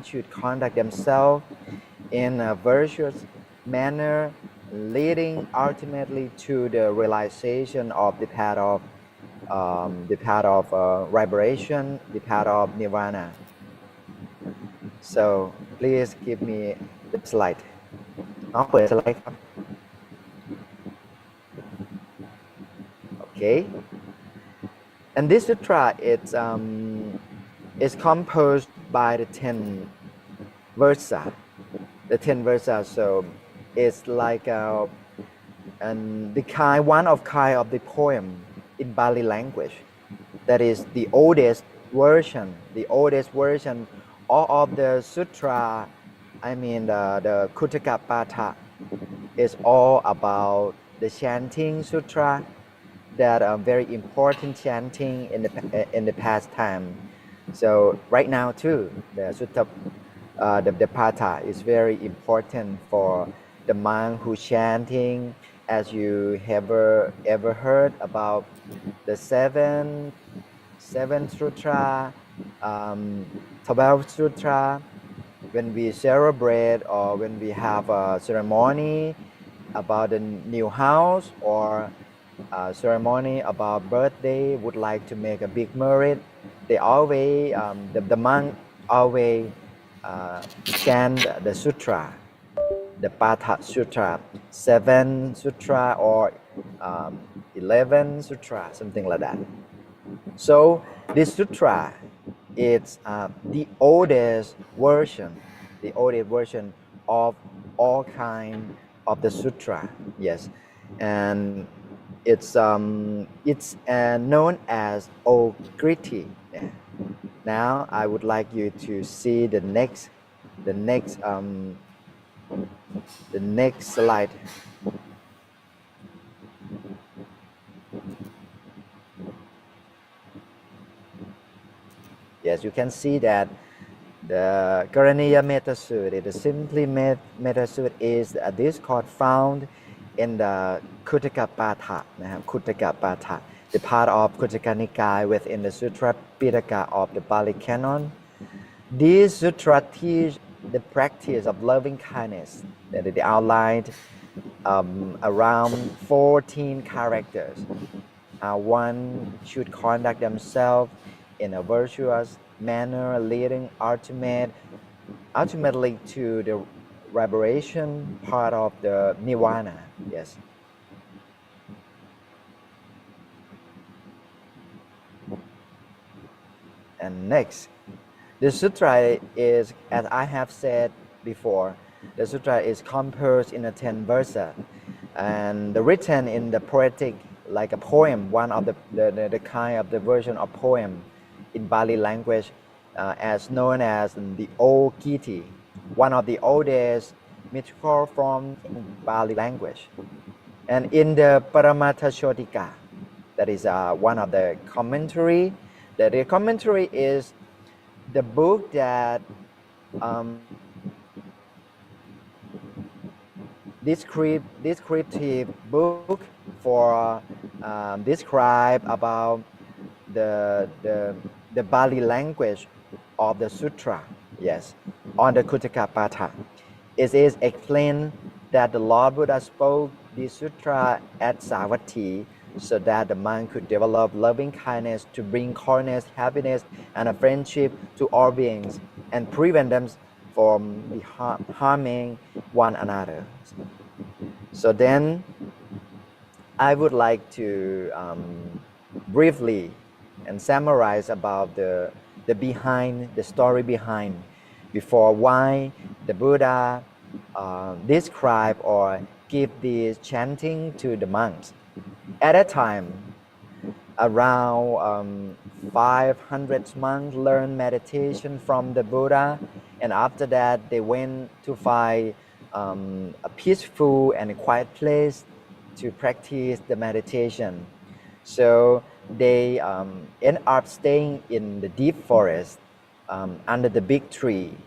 should conduct themselves in a virtuous manner, leading ultimately to the realization of the path of liberation, the path of nirvana. So please give me the slide. น้องเปิดสไลด์ครับ Okay. And this sutra is composed by the 10 versa. The 10 versa. So it's like one of the poem in Pali language. That is the oldest version. The oldest version of the sutra. I mean the Kuttaka Patha is all about the chanting sutra. That very important chanting in the past time. So right now too, the sutta, the patha is very important for the monk who chanting. As you ever heard about the seven sutra, 12 sutra, when we celebrate or when we have a ceremony about the new house or ceremony about birthday, would like to make a big merit, they always the monk always chant the sutra, the Patha Sutra, 7 sutra or 11 sutra, something like that. So this sutra is the oldest version of all kind of the sutra. Yes, and it's known as Okriti. Yeah. Now I would like you to see the next slide. Yes, you can see that the Karaniyamettasuttam, the simply Mettasuttam, is a discord found in the Kuttaka Patha, Kuttaka Patha, the part of Kuttaka Nikaya within the Sutra Pitaka of the Pali Canon. These sutra teach the practice of loving kindness that they outlined around 14 characters. How one should conduct themselves in a virtuous manner, leading ultimately to the liberation part of the nirvana. Yes. And next, the sutra is, as I have said before, the sutra is composed in a 10 verses and written in the poetic, like a poem, one of the kind of the version of poem in Pali language, as known as the Old Kiti, one of the oldest mythical forms in Pali language. And in the Paramattha Shotika, that is one of the commentary. The commentary is the book that descriptive book for describe about the Pali language of the sutra. Yes, on the Kuttaka Patha. It is explained that the Lord Buddha spoke the sutra at Savatthi so that the monk could develop loving kindness to bring calmness, happiness, and a friendship to all beings and prevent them from harming one another. So then I would like to briefly and summarize about the story behind before why the Buddha describe or give this chanting to the monks. At that time, around 500 monks learned meditation from the Buddha, and after that they went to find a peaceful and a quiet place to practice the meditation. So they end up staying in the deep forest under the big tree,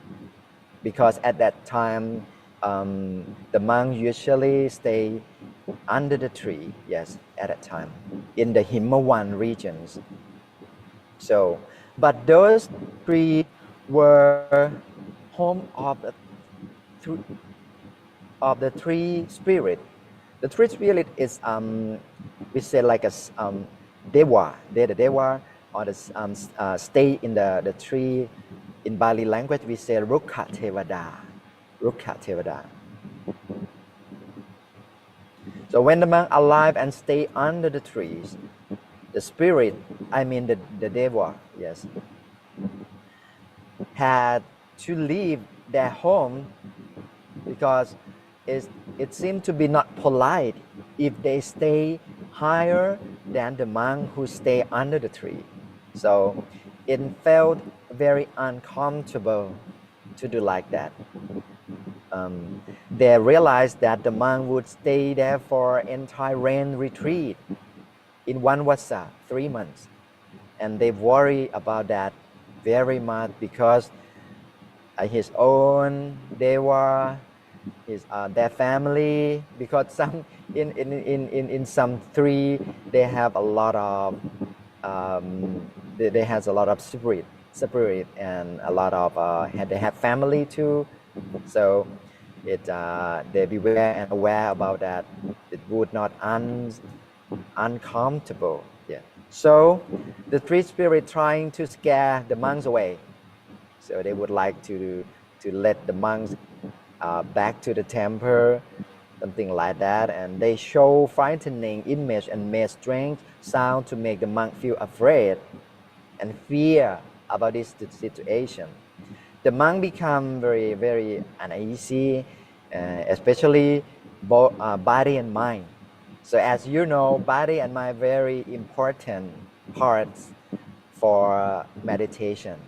because at that time the monks usually stay under the tree, yes, at that time, in the Himawan regions. So, but those trees were home of the three spirit. The three spirit is we say like a dewa. They're the dewa or the stay in the tree. In Bali language we say rukha tevada. Rukha tevada. So when the monk alive and stay under the trees, the spirit, I mean the deva, yes, had to leave their home because it seemed to be not polite if they stay higher than the monk who stay under the tree. So it felt very uncomfortable to do like that. They realized that the monk would stay there for entire rain retreat in one vassa, 3 months. And they worry about that very much because his own deva, their family, because some in some tree they have a lot of they has a lot of spirit and a lot of they have family too, so they beware and aware about that. It would not uncomfortable. Yeah. So the three spirit trying to scare the monks away. So they would like to let the monks back to the temple, something like that, and they show frightening image and make strange sound to make the monk feel afraid and fear about this situation. The monk become very, very uneasy, especially both body and mind. So as you know, body and mind very important parts for meditation.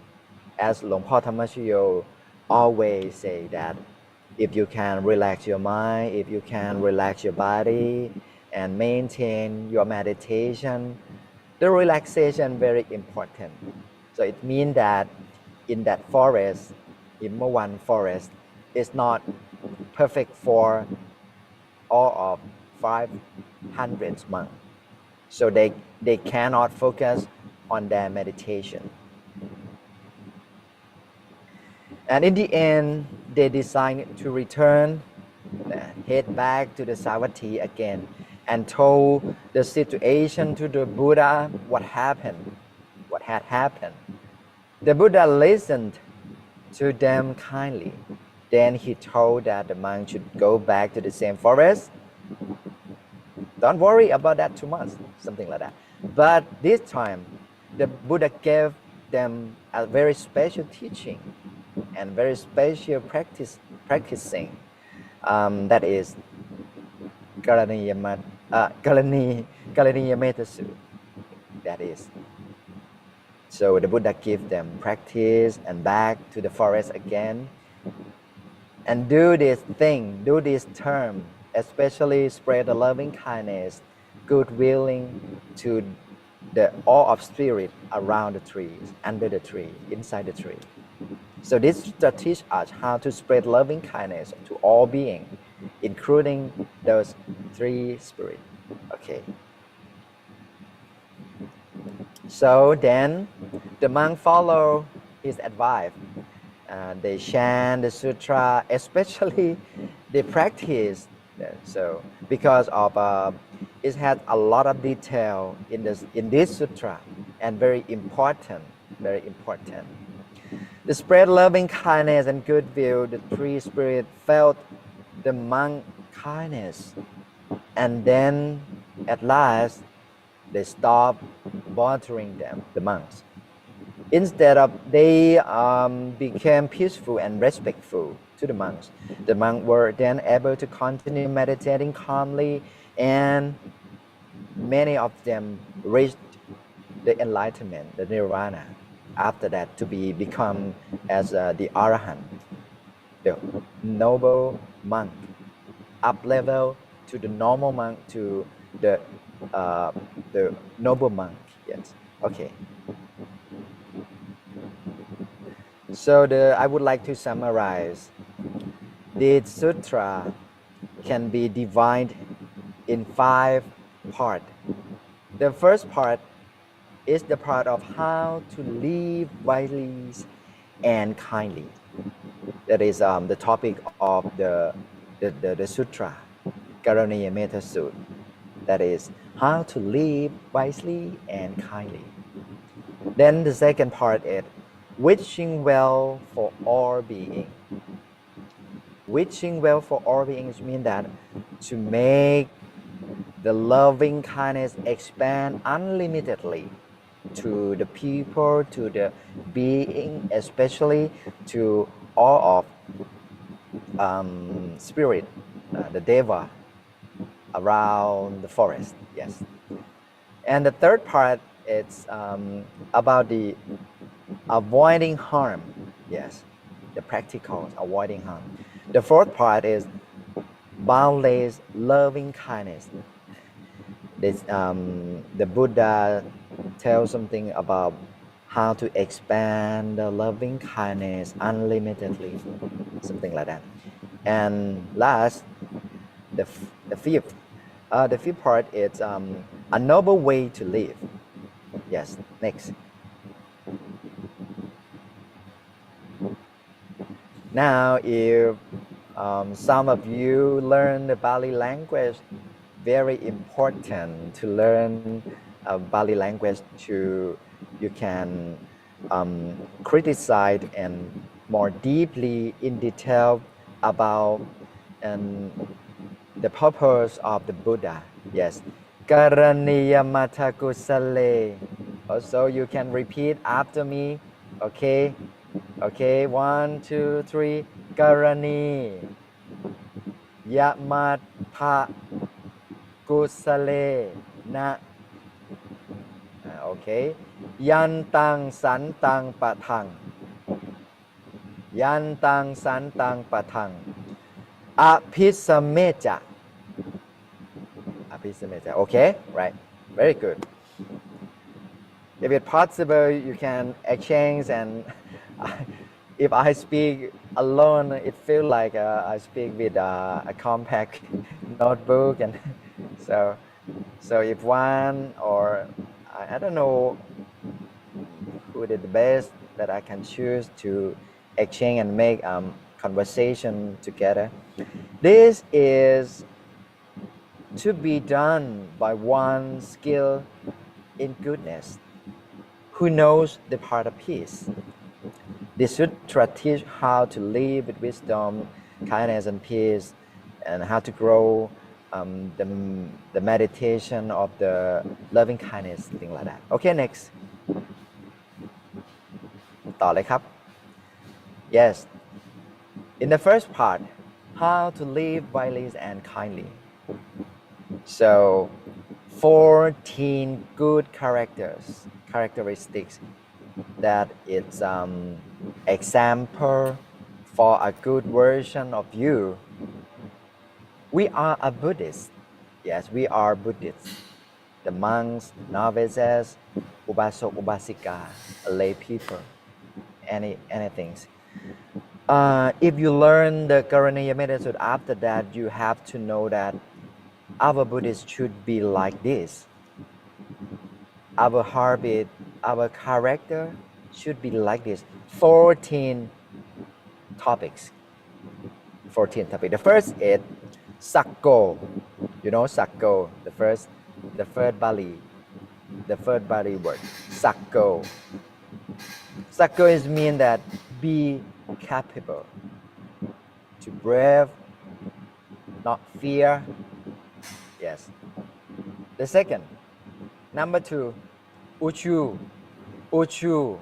As Luang Por Thammashiyo always say that if you can relax your mind, if you can relax your body and maintain your meditation, the relaxation very important. So it means that in that forest, in Mawan forest, is not perfect for all of 500 monks. So they cannot focus on their meditation. And in the end, they decided to return, head back to the Savatthi again, and told the situation to the Buddha, what had happened. The Buddha listened to them kindly. Then he told that the monk should go back to the same forest. Don't worry about that too much, something like that. But this time, the Buddha gave them a very special teaching and very special practicing. That is Karaniyamettasuttam. That is. So the Buddha gave them practice and back to the forest again. And do this thing, do this term, especially spread the loving kindness, good willing to all of spirit around the trees, under the tree, inside the tree. So this to teach us how to spread loving kindness to all beings, including those three spirits. Okay. So then the monk follow his advice. They chant the sutra, especially they practice. So because of it has a lot of detail in this sutra, and very important, very important. The spread loving kindness and goodwill. The three spirits felt the monk kindness, and then at last they stopped bothering them, the monks. Instead of they became peaceful and respectful to the monks. The monks were then able to continue meditating calmly, and many of them reached the enlightenment, the nirvana. After that, to become as the arahant, the noble monk, up level to the normal monk to the noble monk. Yes. Okay. So I would like to summarize. This sutra can be divided in 5 parts. The first part is the part of how to live wisely and kindly. That is the topic of the sutra, Karaniyamettasuttam. That is how to live wisely and kindly. Then the second part is wishing well for all beings. Wishing well for all beings means that to make the loving kindness expand unlimitedly to the people, to the being, especially to all of spirit, the deva around the forest. Yes. And the third part is about the avoiding harm. Yes, the practical avoiding harm. The fourth part is boundless loving kindness. This the Buddha tells something about how to expand the loving kindness unlimitedly, something like that. And last, the fifth part is a noble way to live. Yes, next. Now, if some of you learn the Pali language, very important to learn Pali language to you can criticize and more deeply in detail about the purpose of the Buddha. Yes, Karaniyamettasuttam. Also, you can repeat after me. Okay. Okay, 1, 2, 3. Karani Yamattha Kusale Na. Okay. Yantang Santang Patang. Yantang Santang Patang. Apisameja. Apisameja. Okay, right. Very good. If it's possible, you can exchange, and if I speak alone, it feels like I speak with a compact notebook, and so if one or I don't know who did the best that I can choose to exchange and make conversation together. This is to be done by one skilled in goodness, who knows the part of peace. The sutra teach how to live with wisdom, kindness, and peace, and how to grow the meditation of the loving kindness, things like that. Okay, next. ต่อเลยครับ Yes. In the first part, how to live wisely and kindly. So, 14 good characteristics that it's example for a good version of you. We are a Buddhist. Yes, we are Buddhists. The monks, novices, ubasok, ubasika, lay people, anything. If you learn the Karaniyamettasuttam, after that you have to know that our Buddhists should be like this. Our habit, our character should be like this. 14 topics. 14 topics. The first is Sakko. You know Sakko, the first Bali word. Sakko. Sakko is mean that be capable, to brave, not fear. Yes. The second, number 2, Uchu. Uchu.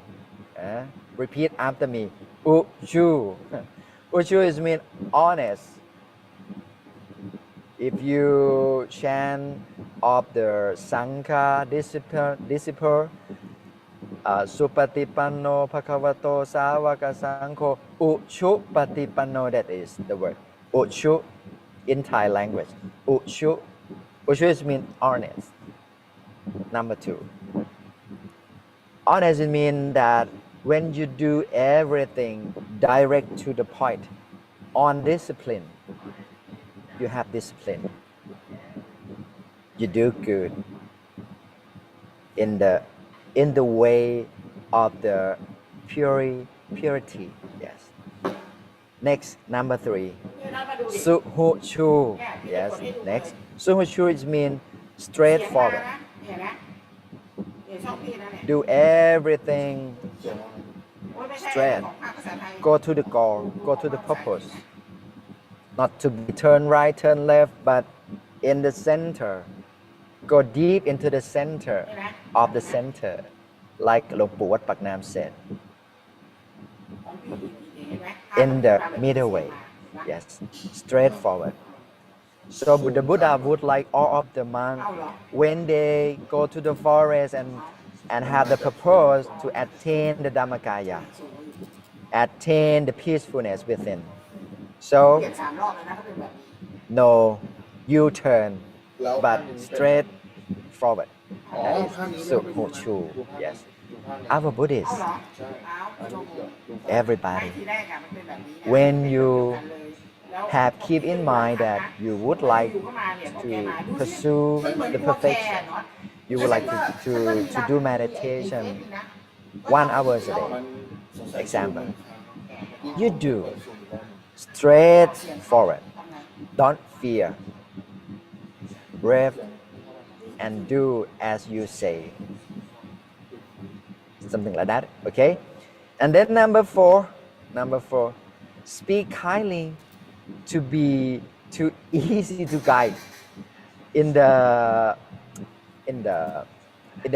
Repeat after me. Uchu. Uchu is mean honest. If you chant of the Sangha disciple, Supatipanno Bhagavato Savaka Sangho, Uchu Patipanno, that is the word. Uchu in Thai language. Uchu. Uchu is mean honest. Number 2. Honest means that when you do everything direct to the point, on discipline, you have discipline. You do good in the way of the purity. Yes. Next, number 3. Suhuchu. Yes, next. Suhuchu is mean straightforward. Do everything straight. Go to the goal, go to the purpose. Not to be turn right, turn left, but in the center. Go deep into the center of the center. Like Lung Pu Wat Pak Nam said. In the middle way. Yes, straightforward. So the Buddha would like all of the monks, when they go to the forest and have the purpose to attain the Dhammakaya, attain the peacefulness within. So, no U-turn, but straight forward. That is Suhuchu. Yes. Our Buddhists, everybody, when you keep in mind that you would like to pursue the perfection, you would like to do meditation 1 hour a day, example, you do straight forward, don't fear, brave, and do as you say, something like that. Okay, and then number four, speak kindly, to be too easy to guide. In the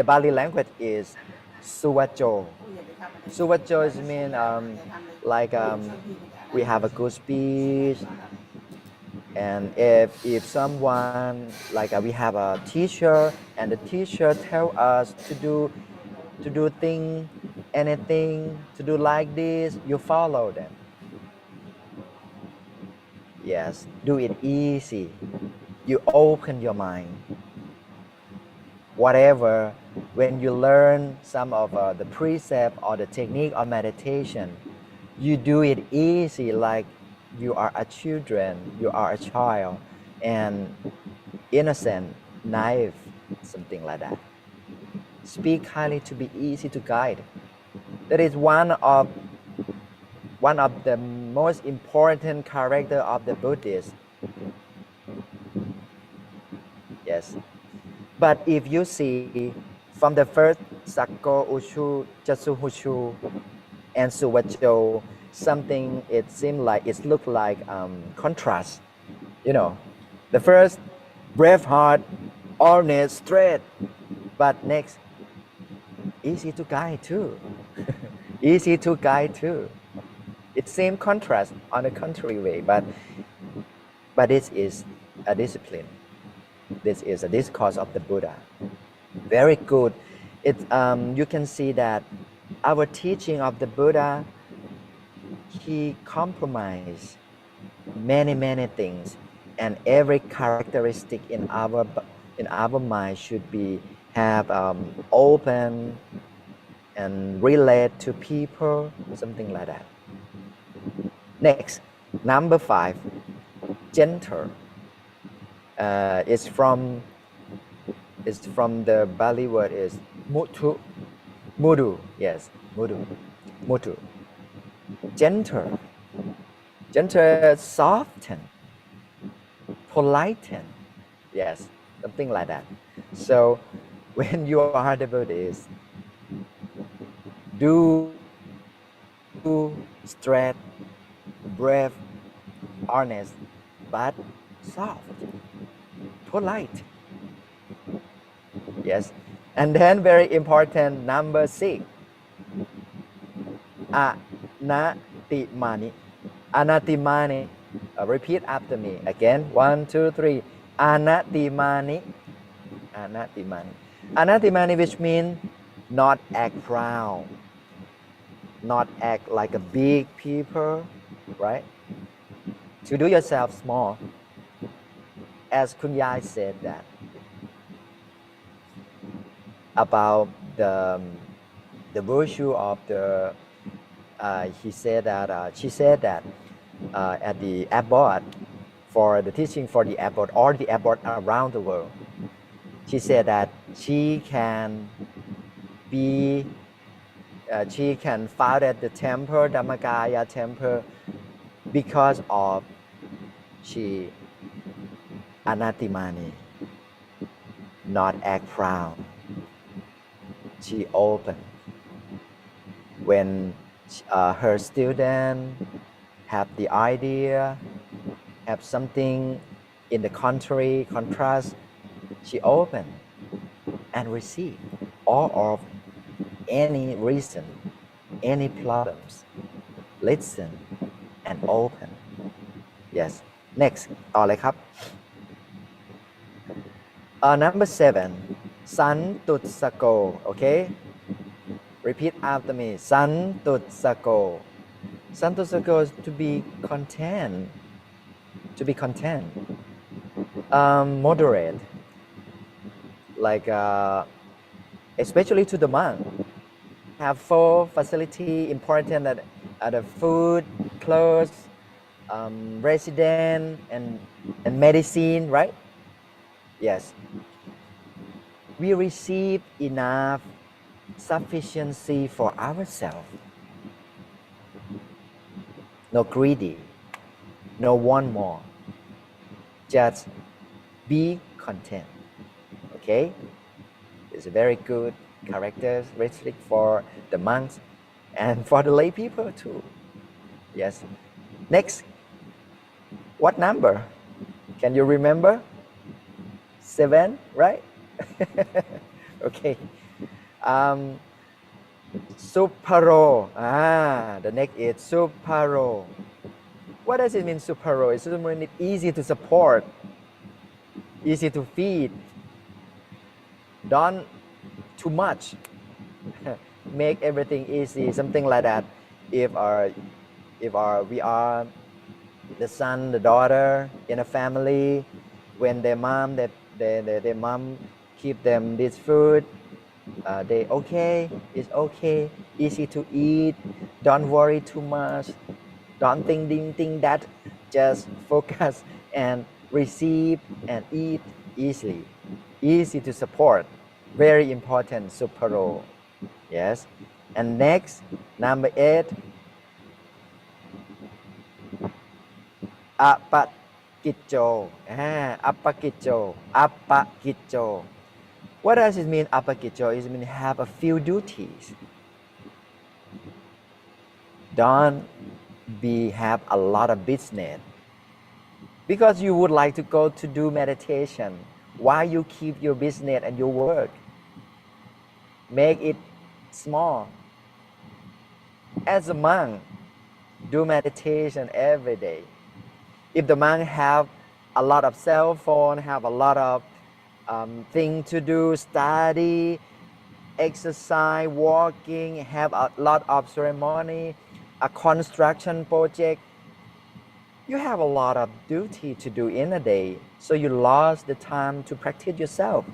Bali language is suwacho. Suwacho is mean we have a good speech, and if someone we have a teacher and the teacher tell us to do anything, to do like this, you follow them. Yes, do it easy. You open your mind. Whatever, when you learn some of the precept or the technique of meditation, you do it easy, like you are a child, and innocent, naive, something like that. Speak kindly to be easy to guide. That is one of the most important character of the Buddhist. Yes. But if you see from the first Sakko, Uchu, Jasuhuchu, and Suwacho, something it seemed like, it looked like contrast. You know, the first, brave heart, honest, straight, but next, easy to guide too. Easy to guide too. It seems contrast on a contrary way, but this is a discipline. This is a discourse of the Buddha. Very good. You can see that our teaching of the Buddha, he compromised many things, and every characteristic in our mind should have open and relate to people, something like that. Next, number 5, gentle. It's from the Bali word is mudu. Yes, mudu. Gentle, soften, politen. Yes, something like that. So when you are the Buddhist, do straight, brave, honest, but soft, polite. Yes. And then very important, number 6, anatimani. Anatimani. Repeat after me again. 1, 2, 3. Anatimani. Anatimani. Anatimani, which means not act proud, not act like a big people, right? To do yourself small. As Kunyai said that about the virtue of the she said that at the abbot, for the teaching for the abbot or the abbot around the world, she said that she can found at the temple, Dhammakaya temple, because of she anatimani, not act proud. She open. When her student have the idea, have something in the contrast, she open and receive all of any reason, any problems. Listen and open. Yes. Next ต่อเลยครับ number 7 Santutsako. Okay. Repeat after me. Santutsako. Santutsako is to be content. To be content. Moderate. Like especially to the monk. Have full facility, important that the food, clothes, resident and medicine, right? Yes. We receive enough sufficiency for ourselves. No greedy, no want more. Just be content. Okay? It's a very good characteristic for the monks and for the lay people too. Yes. Next. What number? Can you remember? 7, right? Okay. Suparo. The next is suparo. What does it mean, suparo? It doesn't mean it's easy to support, easy to feed. Don't too much. Make everything easy, something like that. If we are the son, the daughter in a family, when their mom keep them this food, they okay, it's okay, easy to eat, don't worry too much, don't think that, just focus and receive and eat easily, easy to support, very important, supero. Yes. And next, number 8, apakitcho. Apakitcho. What does it mean, apakitcho? It means have a few duties. Don't have a lot of business. Because you would like to go to do meditation. Why you keep your business and your work? Make it small. As a monk, do meditation every day. If the monk have a lot of cell phone, have a lot of things to do, study, exercise, walking, have a lot of ceremony, a construction project, you have a lot of duty to do in a day, so you lost the time to practice yourself.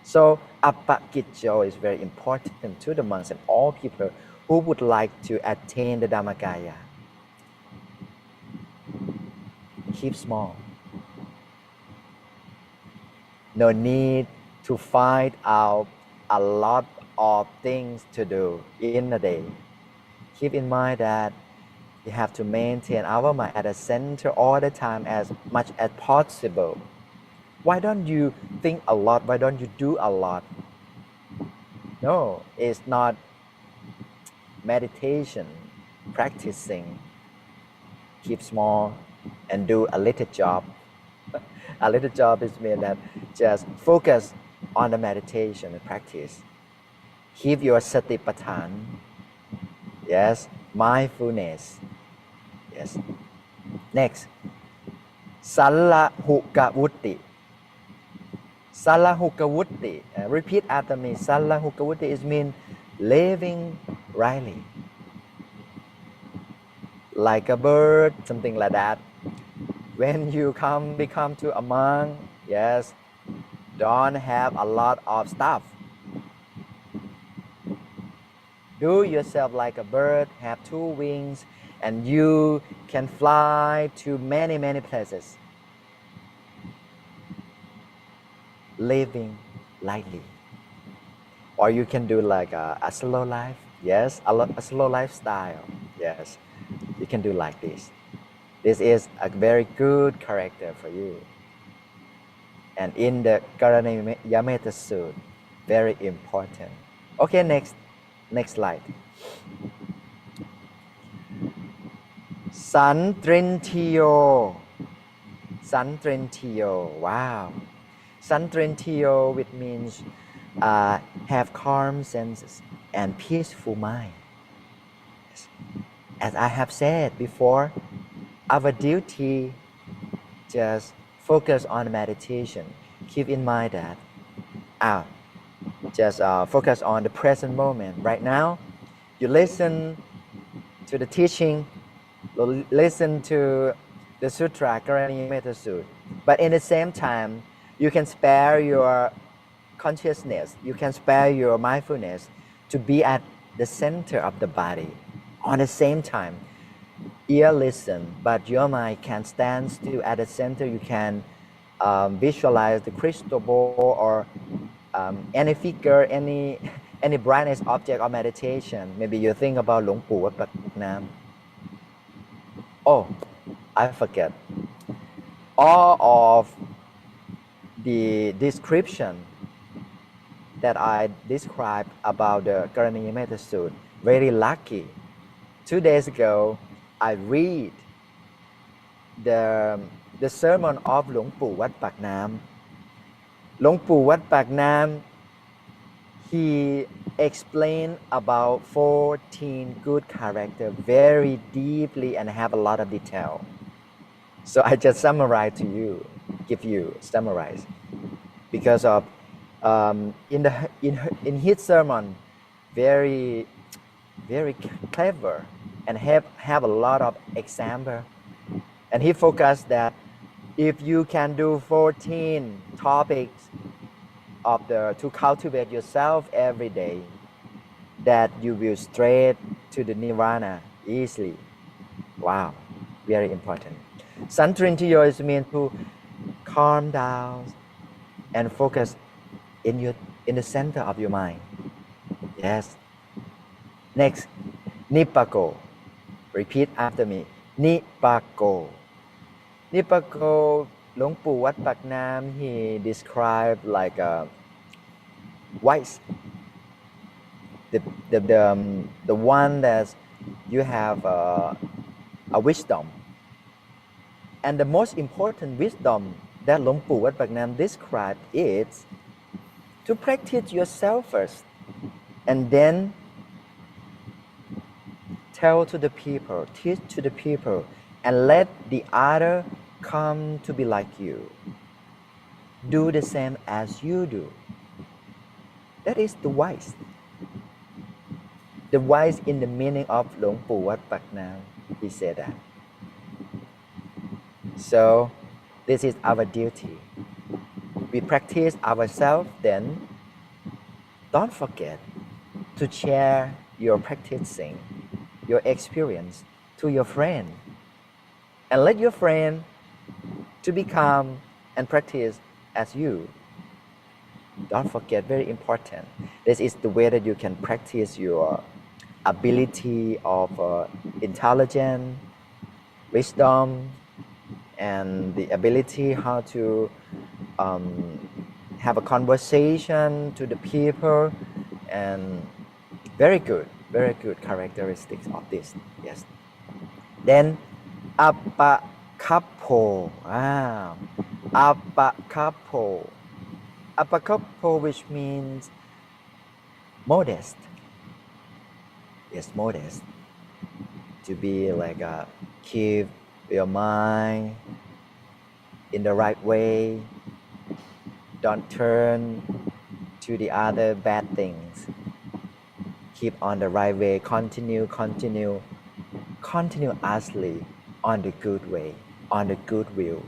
So apakitcho is very important to the monks and all people who would like to attain the Dhammakaya. Keep small. No need to find out a lot of things to do in a day. Keep in mind that we have to maintain our mind at the center all the time as much as possible. Why don't you think a lot? Why don't you do a lot? No, it's not meditation, practicing. Keep small and do a little job. A little job is mean that just focus on the meditation and practice. Keep your satipatthana. Yes, mindfulness. Yes. Next, salahukawutti. Salahukawutti. Repeat after me. Salahukawutti is mean living rightly. Like a bird, something like that. When you become to a monk, yes, don't have a lot of stuff. Do yourself like a bird, have 2 wings, and you can fly to many, many places. Living lightly. Or you can do like a slow life. Yes, a slow lifestyle. Yes, you can do like this. This is a very good character for you. And in the Karaniyamettasuttam, very important. Okay, next slide. Santrentiyo. Santrentiyo. Wow. Santrentiyo, which means have calm senses and peaceful mind. As I have said before, our duty just focus on meditation. Keep in mind that just focus on the present moment. Right now, you listen to the teaching, listen to the sutra, Karaniyamettasuttam. But in the same time, you can spare your consciousness, you can spare your mindfulness to be at the center of the body. On the same time, ear listen, but your mind can stand still at the center. You can visualize the crystal ball or any figure, any brightness object of meditation. Maybe you think about Lung Pu Wat Pak Nam. Oh, I forget. All of the description that I described about the Karaniyamettasuttam, very lucky. 2 days ago, I read the sermon of Lung Pu Wat Pak Nam. Lung Pu Wat Pak Nam, he explained about 14 good characters very deeply and have a lot of detail. So I just summarize to you, summarize, because of in his sermon, very clever and have a lot of example, and he focused that if you can do 14 topics to cultivate yourself every day, that you will straight to the nirvana easily. Wow, very important. Santrintiyo is meant to calm down and focus in the center of your mind. Yes. Next, Nipako. Repeat after me. Nipako. Nipako, Lung Pu Wat Pak Nam, he described like a wise. The one that you have a wisdom. And the most important wisdom that Lung Pu Wat Pak Nam described is to practice yourself first, and then tell to the people, teach to the people, and let the other come to be like you. Do the same as you do. That is the wise. The wise in the meaning of Lung Pu Wat Pak Nam, he said that. So this is our duty. We practice ourselves, then don't forget to share your practicing, your experience to your friend, and let your friend to become and practice as you. Don't forget, very important. This is the way that you can practice your ability of intelligence, wisdom, and the ability how to have a conversation to the people, and very good characteristics of this. Yes. Then apakapo. Apakapo. Apakapo, which means modest. Yes, modest. To be like keep your mind in the right way. Don't turn to the other bad things. Keep on the right way. Continue continuously on the good way, on the good will.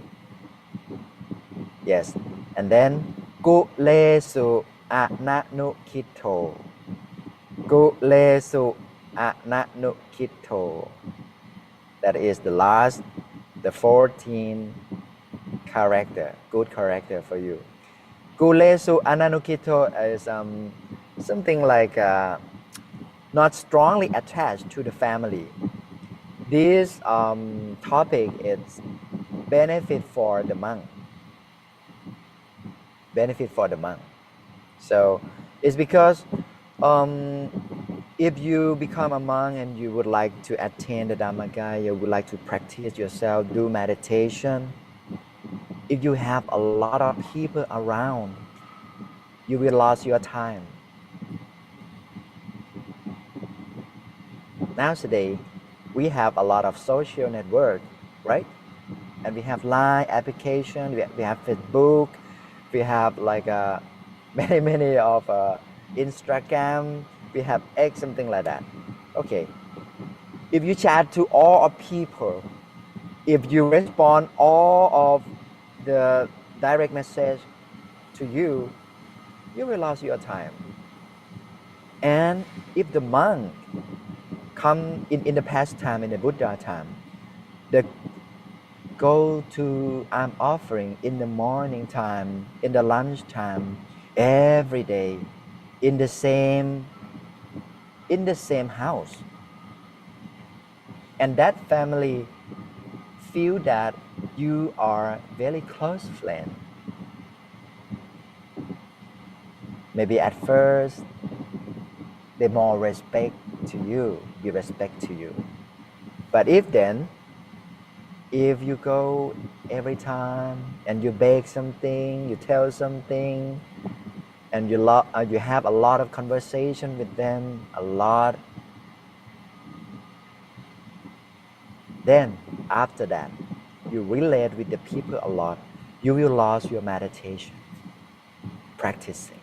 Yes. And then Kulesu ananukito. Kulesu ananukito. That is the last, the 14 character, good character for you. Kulesu ananukito is something like not strongly attached to the family. This topic is benefit for the monk. Benefit for the monk. So it's because if you become a monk and you would like to attain the Dhammakaya, you would like to practice yourself, do meditation, if you have a lot of people around, you will lose your time. Nowadays, we have a lot of social network, right? And we have Line application, we have Facebook, we have like many of Instagram, we have X, something like that. Okay, if you chat to all of people, if you respond all of the direct message to you, you will lose your time. And if the monk come in the past time, in the Buddha time, the go to offering in the morning time, in the lunch time, every day, in the same house, and that family feel that you are very close friend. Maybe at first they more respect to you, give respect to you. But if you go every time and you beg something, you tell something, and you have a lot of conversation with them, a lot, then after that, you relate with the people a lot, you will lose your meditation, practicing.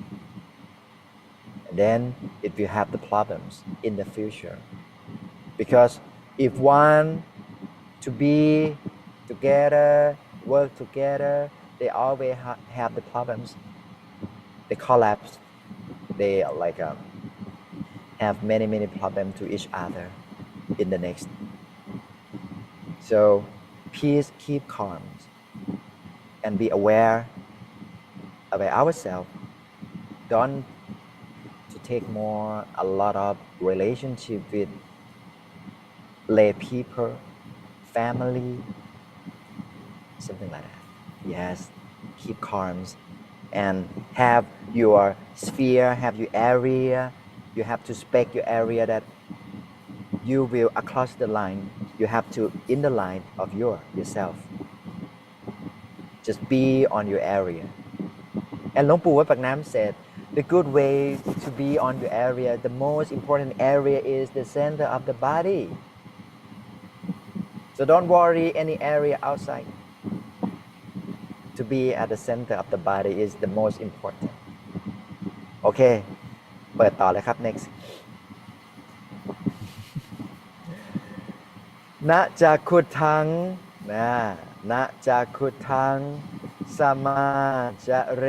And then it will have the problems in the future. Because if one to be together, work together, they always have the problems. They collapse. They like have many problems to each other in the next. So please keep calm and be aware about ourselves. Don't to take a lot of relationship with lay people, family, something like that. Yes, keep calm and have your sphere, have your area. You have to spec your area that you will across the line. You have to in the line of yourself. Just be on your area. And Luang Pu Wat Pak Nam said, the good way to be on your area, the most important area is the center of the body. So don't worry any area outside. To be at the center of the body is the most important. Okay, เปิดต่อเลยครับ next นะจักขุทังนะจักขุทังสมาจะเร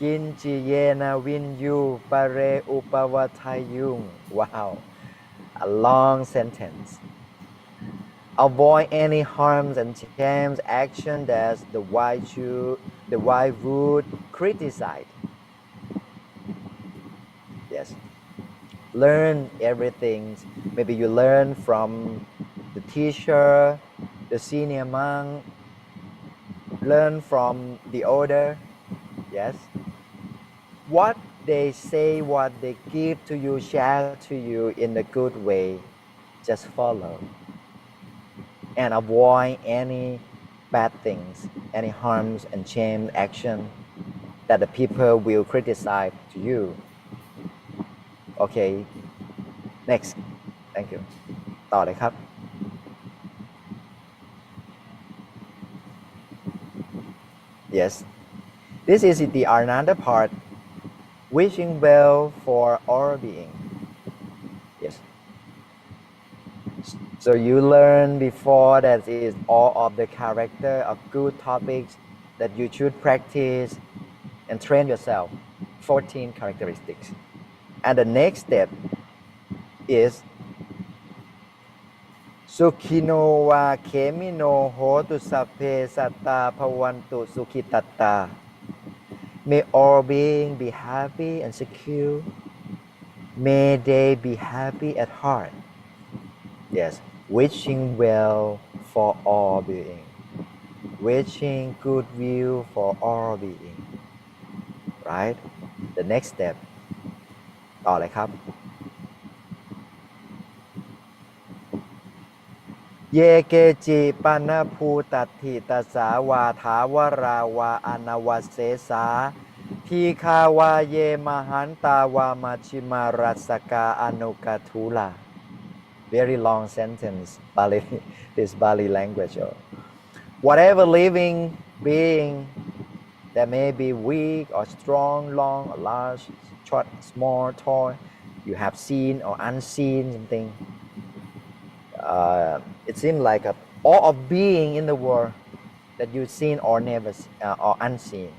กินจิเยนะวินยูปะเรอุปวัฏยุง Wow, a long sentence. Avoid any harms and shams action that the wise would criticize. Yes. Learn everything. Maybe you learn from the teacher, the senior monk, learn from the older. Yes. What they say, what they give to you, share to you in a good way, just follow. And avoid any bad things, any harms and shame action that the people will criticize to you. Okay, next. Thank you. ต่อเลยครับ Yes, this is the another part. Wishing well for all being. Yes. So you learn before that is all of the character of good topics that you should practice and train yourself. 14 characteristics. And the next step is Sukhino wa khemino hotu sapphe satta bhavantu sukhitatta. May all beings be happy and secure. May they be happy at heart. Yes, wishing well for all being, wishing good will for all being, right? The next step ต่อเลยครับ เยเกจิปนภูตัตถิตสาวาถาวราวาอนวัสเสสาทีคาวาเยมหันตาวามาชิมารัสกาอนุกัทุลา very long sentence Bali this Bali language whatever living being that may be weak or strong long or large short small tall you have seen or unseen something it seems like all of being in the world that you've seen or never or unseen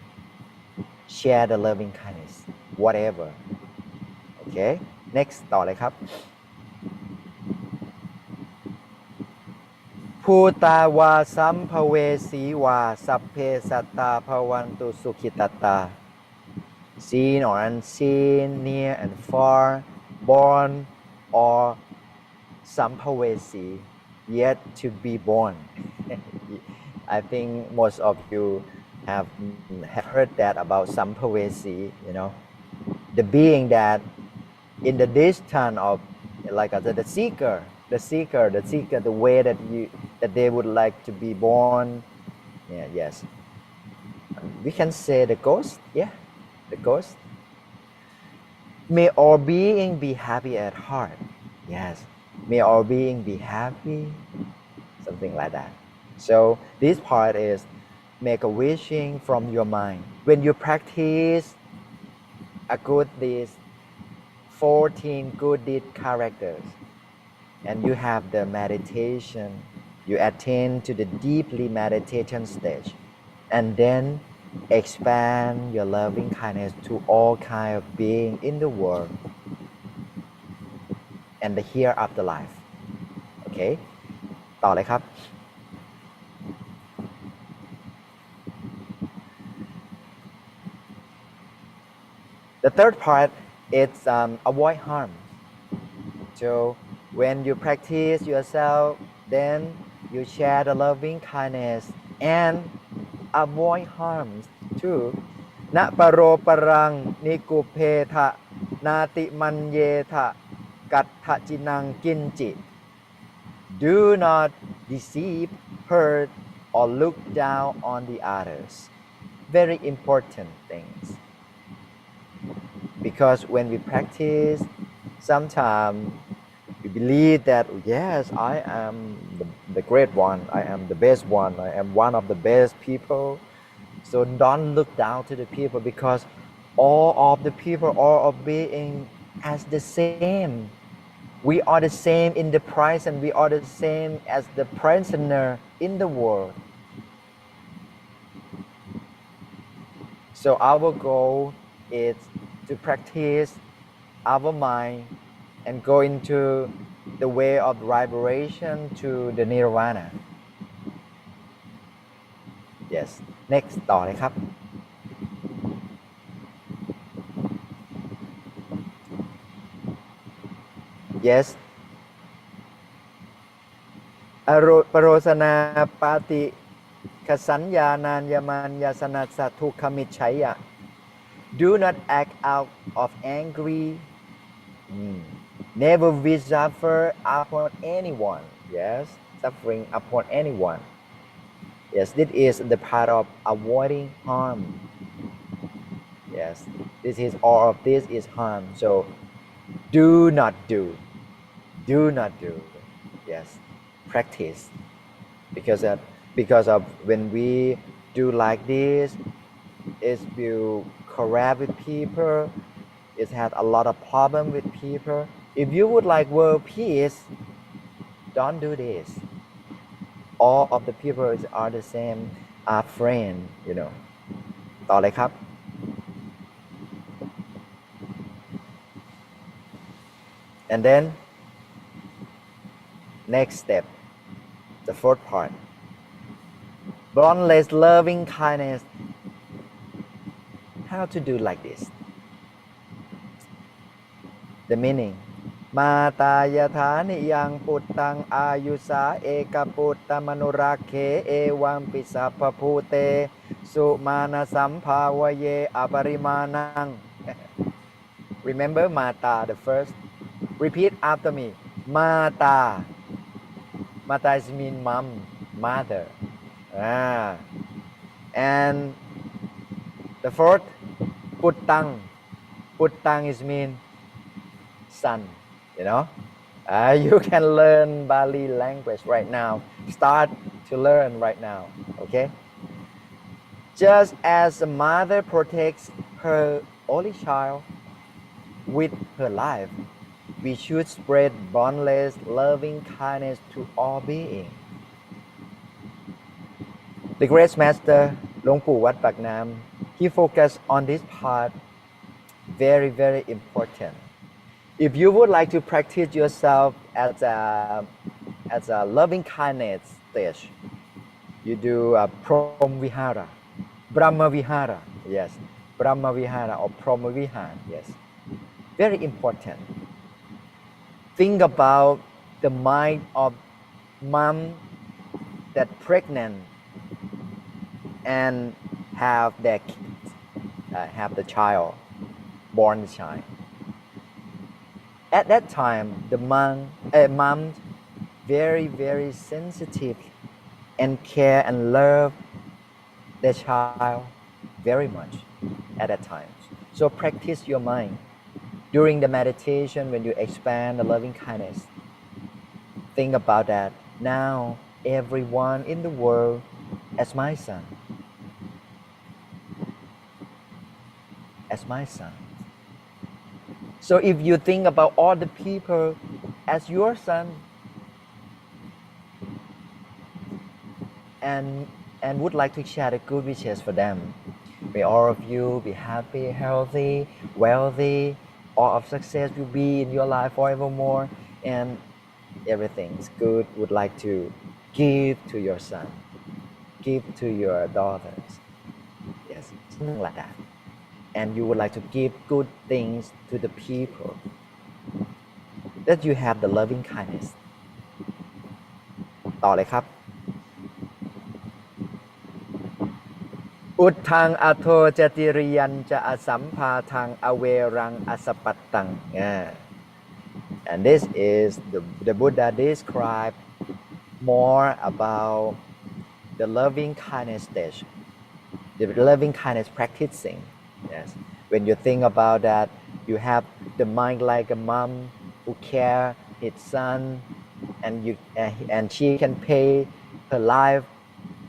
share the loving kindness whatever okay next ต่อเลยครับภูตาวาสัมภเวสีวาสัพเพสัตตาภวันตุสุขิตตา seen or unseen near and far born or sampavesi yet to be born I think most of you have heard that about sampavesi you know the being that in the distance of like the seeker the way that they would like to be born yeah yes we can say the ghost yeah the ghost may all being be happy at heart yes may all being be happy something like that so this part is make a wishing from your mind when you practice a good deeds 14 good deed characters and you have the meditation you attain to the deeply meditation stage and then expand your loving kindness to all kind of being in the world and the hereafterlife okay ต่อเลยครับ the third part is avoid harm so when you practice yourself then you share the loving kindness and avoid harms too นะปโรปรังนิกุเพทะนาติมันเยทะกัตถจินังกินจิ do not deceive hurt or look down on the others very important things because when we practice sometimes we believe that yes I am the great one I am the best one I am one of the best people so don't look down to the people because all of the people all of being as the same we are the same in the present we are the same as the prisoner in the world so our goal is to practice our mind and go into the way of vibration to the nirvana yes next ต่อเลยครับ yes อโรปโรสนาปาติขสัญญานานยมันยาสนัสสะทุกขมิจฉัยยะ do not act out of angry never wish suffer upon anyone yes suffering upon anyone yes this is the part of avoiding harm yes this is all of this is harm so do not do yes practice because of when we do like this it will corrupt with people it has a lot of problem with people if you would like world peace don't do this all of the people are the same are friend you know ต่อเลยครับ and then next step the fourth part boundless loving kindness how to do like this the meaning มาตายฐานิยังปุตตังอายุสาเอกปุตตมนุรักเขเอวัมปิสัพพภูเตสุมาณสัมภาวเยอปริมาณัง Remember Mata the first repeat after me Mata Mata is mean mom mother and the fourth Puttang Puttang is mean son you know you can learn Bali language right now start to learn right now okay just as a mother protects her only child with her life we should spread boundless loving kindness to all beings the great master หลวงปู่วัดปากน้ำ he focused on this part very important if you would like to practice yourself as a loving kindness stage you do a prom vihara brahma vihara yes brahma vihara or prom vihara yes very important think about the mind of mom that pregnant and have their kids have the child born the child at that time the mom very sensitive and care and love their child very much at that time so practice your mind during the meditation when you expand the loving kindness think about that now everyone in the world as my son so if you think about all the people as your son and would like to share the good wishes for them may all of you be happy healthy wealthy all of success will be in your life forevermore and everything is good would like to give to your son give to your daughters yes something like that and you would like to give good things to the people that you have the loving kindness ต่อเลยครับอุทธังอโทจติริยันจะอสัมภาทังอเวรังอสปัตตัง and this is the Buddha describe more about the loving kindness stage the loving kindness practicing yes when you think about that you have the mind like a mom who care his son and she can pay her life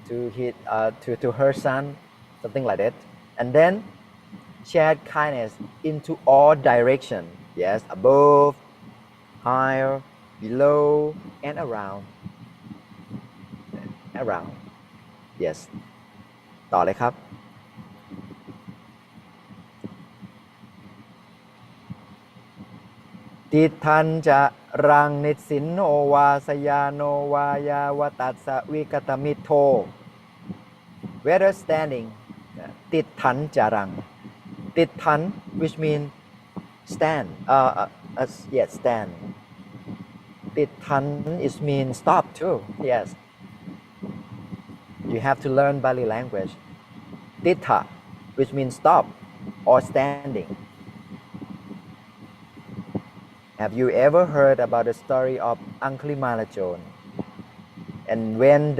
to her son something like that and then share kindness into all direction yes above higher below and around yes ต่อเลยครับติทันจะรังนิสินโนวาสยาโนวายาวตัสสวิกตมิโท whether standing ติทันจะรังติทัน which mean stand yes stand ติทัน is mean stop too yes you have to learn Bali language titha which means stop or standing have you ever heard about the story of Anglimalachon and when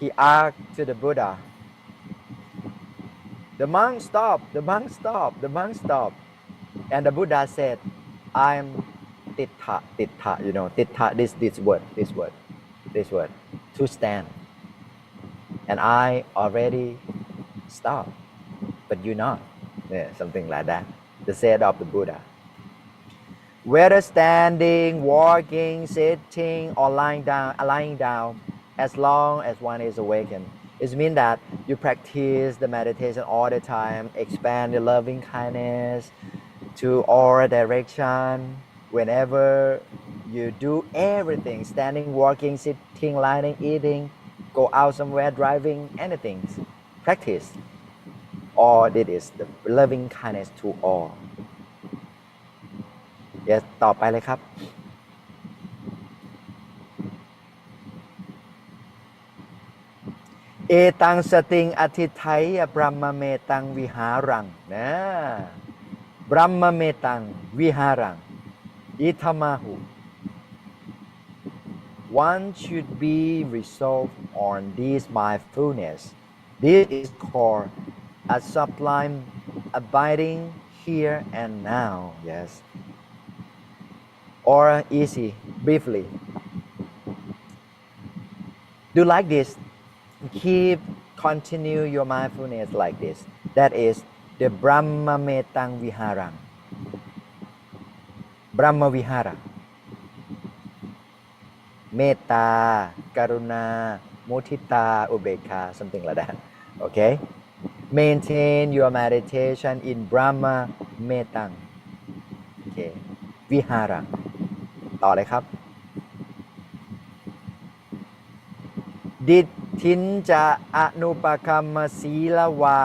he asked to the Buddha the monk stop and the Buddha said I'm titha you know titha this word to stand and I already stopped but you not yeah, something like that the said of the Buddha whether standing walking sitting or lying down as long as one is awakened it means that you practice the meditation all the time expand your loving kindness to all direction whenever you do everything standing walking sitting lying eating go out somewhere driving anything practice all it is the loving kindness to all yes ต่อไปเลยครับ เอตังสติงอธิไทยบรมเมตังวิหารังนะบรมเมตังวิหารังอิธมาหุ one should be resolved on this mindfulness. This is called a sublime abiding here and now. Yes. Or easy, briefly. Do like this. Keep continue your mindfulness like this. That is the Brahma Metang Viharang. Brahma Vihara. Metta, Karuna, Mudita, Ubekha, something like that. Okay? Maintain your meditation in Brahma Metang. Okay. Vihara. ต่อเลยครับ ดิทินจะอนุปคัมมศีลวา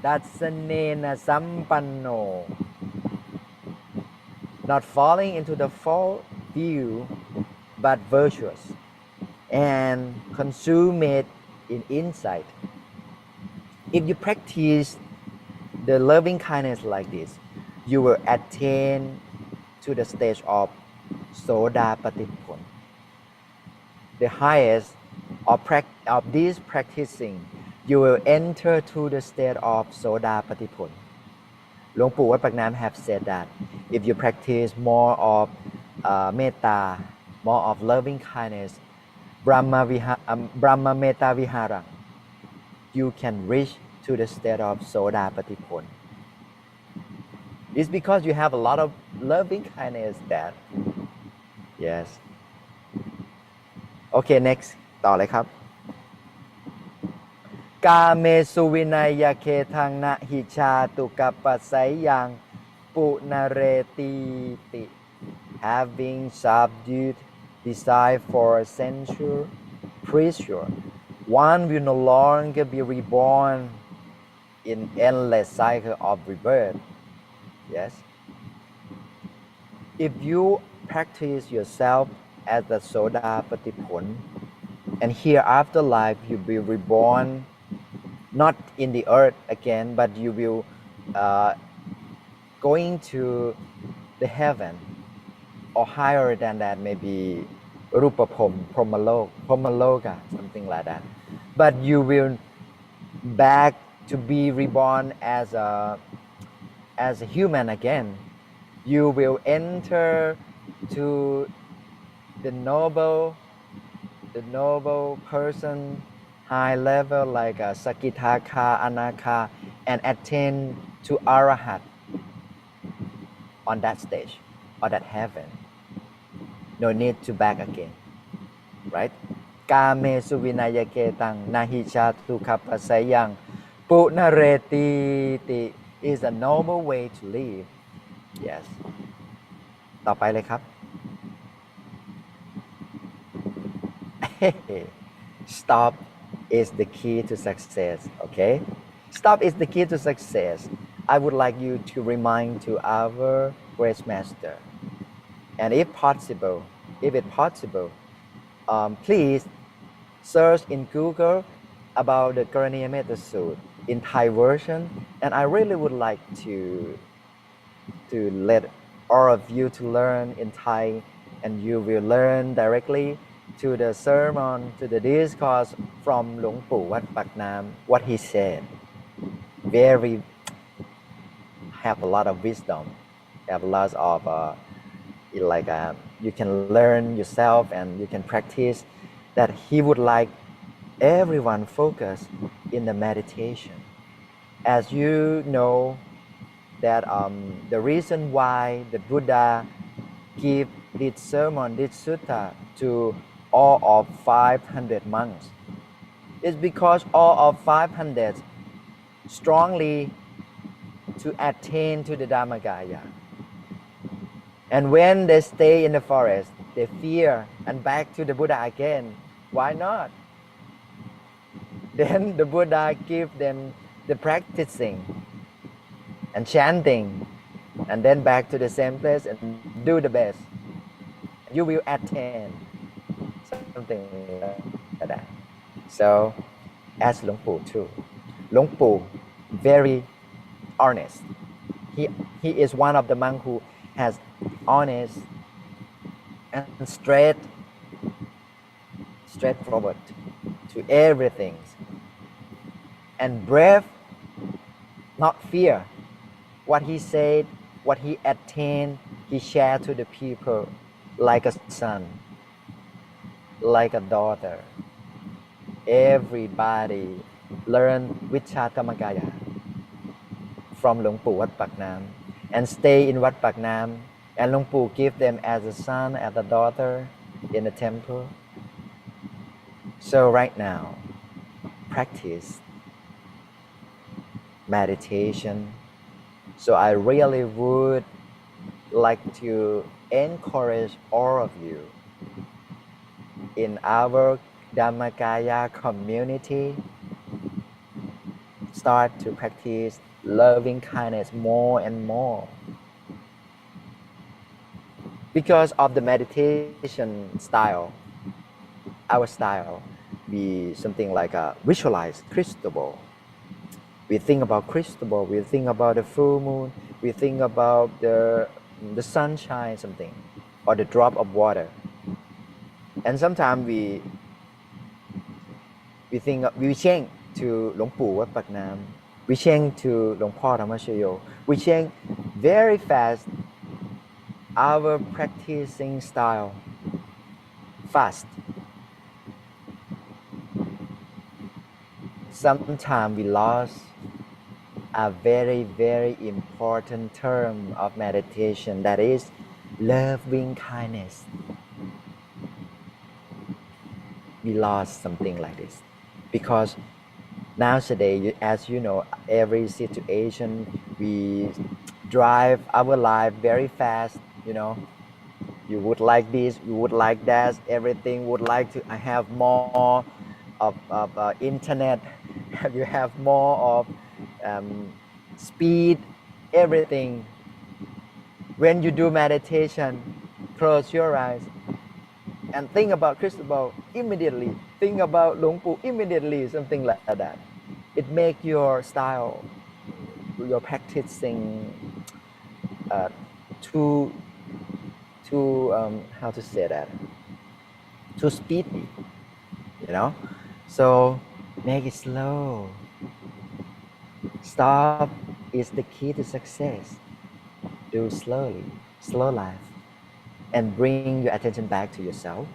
ดัสเนนะสัมปันโน not falling into the false view but virtuous and consume it in insight. If you practice the loving kindness like this, you will attain to the stage of Sodapatipun, the highest of this practicing, you will enter to the state of Sodapatipun. หลวงปู่วัดปากน้ำ have said that if you practice more of metta, more of loving kindness, Brahma Metta Vihara, you can reach to the state of Sodapatipun. It's because you have a lot of loving kindness that, yes. Okay, next. ต่อเลยครับ กาเมสุวินัยเคทังนะหิชาตุกัปปัสสัยยังปุนเรติติ having subdued desire for sensual pleasure, one will no longer be reborn in endless cycle of rebirth. Yes. If you practice yourself as the Sodapatipun, and here after life you will be reborn not in the earth again, but you will going to the heaven or higher than that, maybe Rupapom, Pomaloka, something like that. But you will back to be reborn as a human again. You will enter to the noble person, high level like a Sakitaka, Anaka, and attain to Arahat on that stage or that heaven. No need to back again, right? Kame suvinayake tang nahicha tu kapasayang punareti is a normal way to live. Yes. ต่อไปเลยครับ Stop is the key to success. Okay? Stop is the key to success. I would like you to remind to our Grace Master. And if it's possible, please search in Google about the Karaniyamettasuttam in Thai version. And I really would like to let all of you to learn in Thai, and you will learn directly to the sermon, to the discourse from Luang Pu Wat Pak Nam, what he said. Very have a lot of wisdom, have lots of you can learn yourself and you can practice. That he would like everyone focus in the meditation. As you know that the reason why the Buddha give this sermon, this sutta to all of 500 monks is because all of 500 strongly to attain to the Dhammagaya. And when they stay in the forest, they fear and back to the Buddha again. Why not? Then the Buddha give them the practicing and chanting, and then back to the same place and do the best. You will attain something like that. So as Luang Pu too. Luang Pu, very honest. He, he is one of the monks who has honest and straightforward to everything. And brave, not fear. What he said, what he attained, he shared to the people like a son, like a daughter. Everybody learn Vichya Kamakaya from Luang Pu Wat Pak Nam and stay in Wat Pak Nam, and Luang Pu give them as a son, as a daughter in the temple. So right now, practice meditation. So I really would like to encourage all of you in our Dhammakaya community, start to practice loving kindness more and more. Because of the meditation style, our style, be something like a visualize crystal ball. We think about crystal ball, we think about the full moon, we think about the sunshine, something, or the drop of water. And sometimes we think, we chant to Luang Pu Wat Pak Nam, we chant to Luang Po Dhammashayo, we chant very fast. Our practicing style, fast. Sometimes we lost a very, very important term of meditation, that is loving kindness. We lost something like this because nowadays, as you know, every situation we drive our life very fast. You know, you would like this, you would like that, everything would like to have more of internet, you have more of speed, everything. When you do meditation, close your eyes and think about crystal ball immediately, think about Luang Pu immediately, something like that. It makes your style, your practicing too how to say that, too speedy, you know. So make it slow. Stop is the key to success. Do slowly, slow life, and bring your attention back to yourself.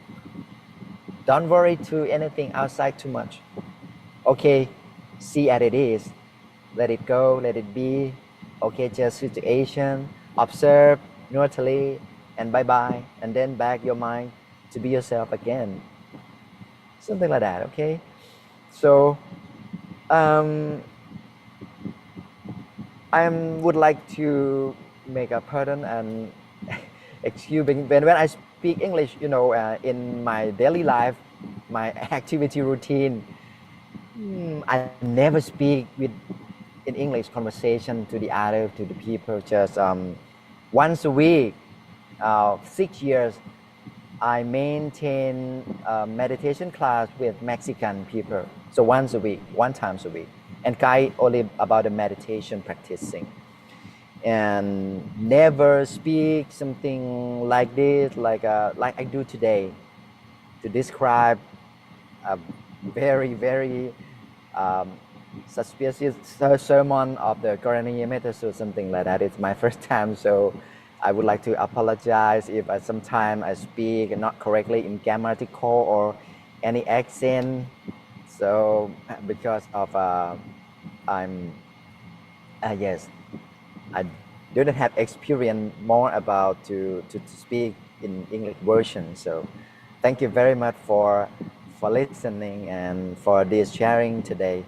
Don't worry to anything outside too much. Okay, see as it is. Let it go, let it be. Okay, just situation, observe neutrally, and bye-bye, and then back your mind to be yourself again. Something like that, okay? So, I would like to make a pardon and excuse me when I speak English, you know, in my daily life, my activity routine, I never speak in English conversation to the people, just once a week. 6 years, I maintain a meditation class with Mexican people. So once a week, one time a week, and guide only about the meditation practicing. And never speak something like this, like I do today, to describe a very, very suspicious sermon of the Karaniyamettasuttam, something like that. It's my first time, so I would like to apologize if sometimes I speak not correctly in grammatical or any accent. So because of yes, I didn't have experience more about to speak in English version. So thank you very much for listening and for this sharing today.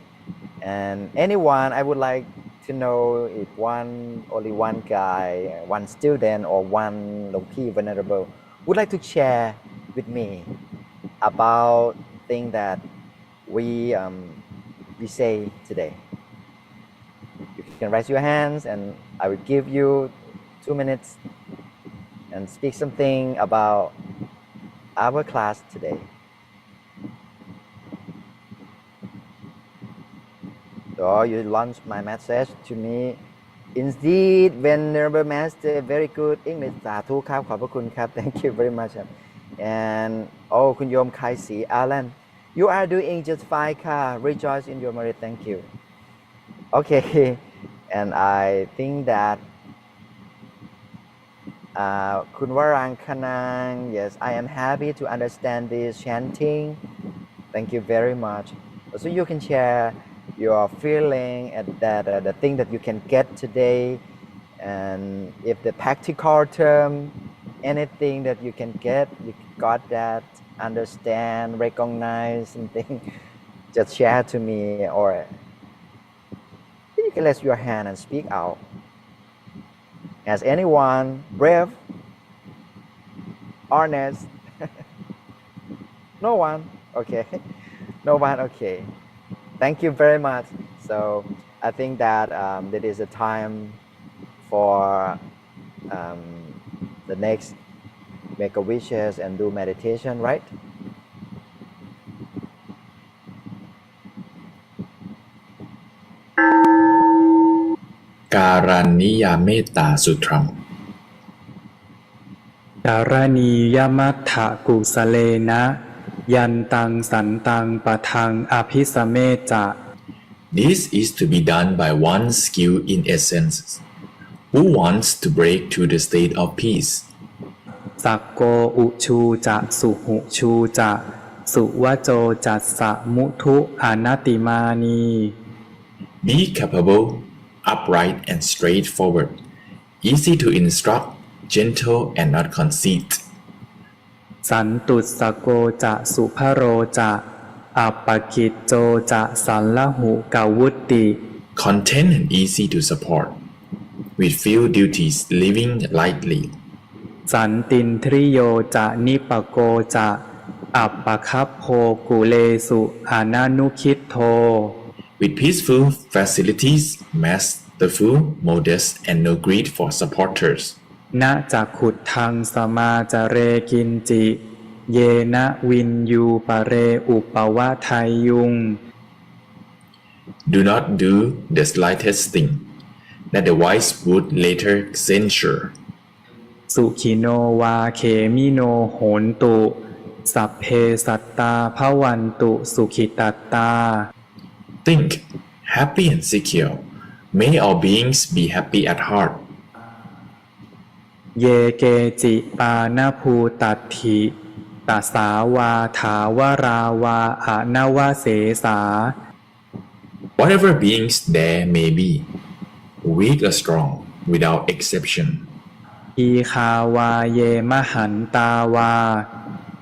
And anyone, I would like to know if only one guy, one student, or one Loki Venerable would like to share with me about things that we say today. You can raise your hands and I will give you 2 minutes and speak something about our class today. So you launched my message to me. Indeed, Venerable Master, very good English. สาธุครับขอบพระคุณครับ Thank you very much. And oh คุณโยมไคศรี Alan, you are doing just fine ค่ะ Rejoice in your merit. Thank you. Okay, and I think thatคุณวรังคนาง yes, I am happy to understand this chanting. Thank you very much. So you can share your feeling and that the thing that you can get today, and if the practical term, anything that you can get, you got that, understand, recognize something, just share to me, or you can raise your hand and speak out. As anyone brave, honest? No one. Okay. No one. Okay. Thank you very much. So I think that that is a time for the next make a wishes and do meditation, right? Karaniyamettasuttam. Karaniyamettasuttam Yantaṃ santaṃ pataṃ abhisameja. This is to be done by one skilled in essence, who wants to break to the state of peace. สักโกอุชูจะสุหุชูจะสุวโจจัสสะมุทุอนัตติมานี Be capable, upright and straightforward, easy to instruct, gentle and not conceit. สันตุสโกจะสุภโรจะอัปปกิจโจจะสัลลหุกวุตติ Content and easy to support, with few duties living lightly. สันตินทริโยจะนิปโกจะอัปปคัพโพกุเลสุอานานุคิตโท With peaceful facilities, masterful, modest and no greed for supporters. นะจักขุดทังสมาจเรกินจิเยนะวินยูปะเรอุปวะไทยุง Do not do the slightest thing that the wise would later censure. สุขิโนวาเขมิโนโหนตุสัพเพสัตตาภวันตุสุขิตัตตา Think, happy and secure. May all beings be happy at heart. เยเกจิปานภูตัตถิตัสสาวาถาวราวาอนวเสสา Whatever beings there may be, weak or strong, without exception. อีคาวาเยมหันตาวา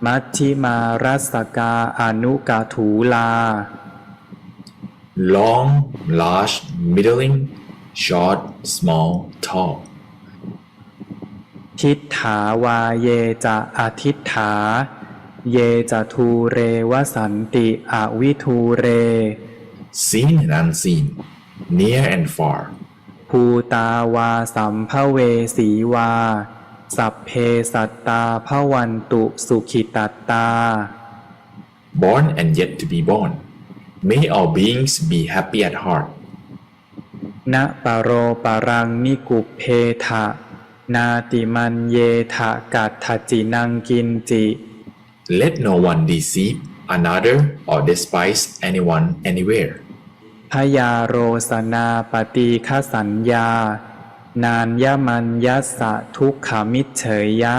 มัชฌิมารัสกาอนุกาถูลา Long, large, middling, short, small, tall. ทิฏฐาวาเยจะอทิฏฐาเยจะทูเรวสันติอวิทูเร Seen and unseen, near and far. ภูตาวาสัมภเวสีวาสัพเพสัตตาภวันตุสุขิตัตตา Born and yet to be born. May all beings be happy at heart. นะปโรปรังนิกุปเพทะนาติมันเยทะกัตถจินังกินจิ Let no one deceive another or despise anyone anywhere. พยาโรสนาปฏิฆสัญญานานยมันยัสสะทุกขมิจเฉยยะ